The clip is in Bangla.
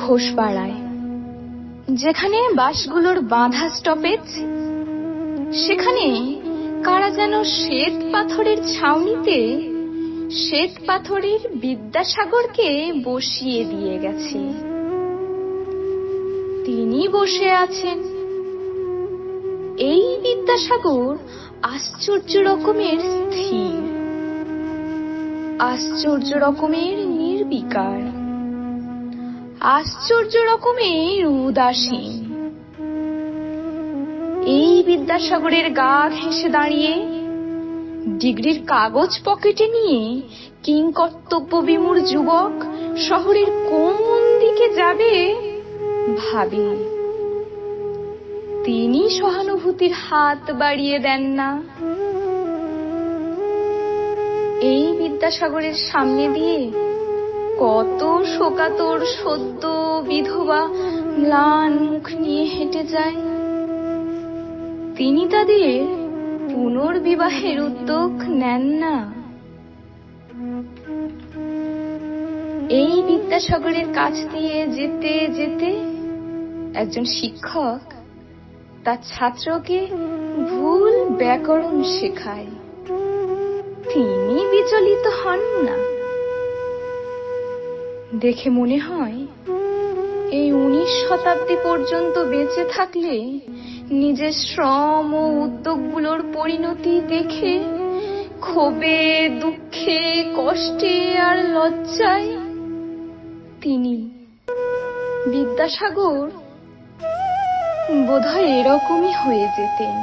ঘোষপাড়ায়, যেখানে বাসগুলোর বাঁধা স্টপেজ, সেখানে কারা যেন শ্বেত পাথরের ছাউনিতে শ্বেত পাথরের বিদ্যাসাগরকে বসিয়ে দিয়ে গেছে। তিনি বসে আছেন। এই বিদ্যাসাগর আশ্চর্য রকমের স্থির, আশ্চর্য রকমের নির্বিকার, আশ্চর্য রকমের উদাসীন। এই বিদ্যাসাগরের গা ঘেঁষে দাঁড়িয়ে, ডিগ্রির কাগজ পকেটে নিয়ে কিংকর্তব্য বিমূঢ় যুবক শহরের কোন দিকে যাবে ভাবে। তিনি সহানুভূতির হাত বাড়িয়ে দেন না। এই বিদ্যাসাগরের সামনে দিয়ে কত শোকাতুর সদ্য বিধবা ম্লান মুখ নিয়ে হেঁটে যায়। তিনি তাদের পুনর্বিবাহের উদ্যোগ নেন না। এই বিদ্যাসাগরের কাছ দিয়ে যেতে যেতে একজন শিক্ষক তার ছাত্রকে ভুল ব্যাকরণ শেখায়। তিনি বিচলিত হন না। দেখে মনে হয় এই 19 শতাব্দী পর্যন্ত বেঁচে থাকলে নিজের শ্রম ও উদ্যোগগুলোর পরিণতি দেখে ক্ষোভে, দুঃখে, কষ্টে আর লজ্জায় তিনি বিদ্যাসাগর বোধহয় এরকমই হয়ে যেতেন।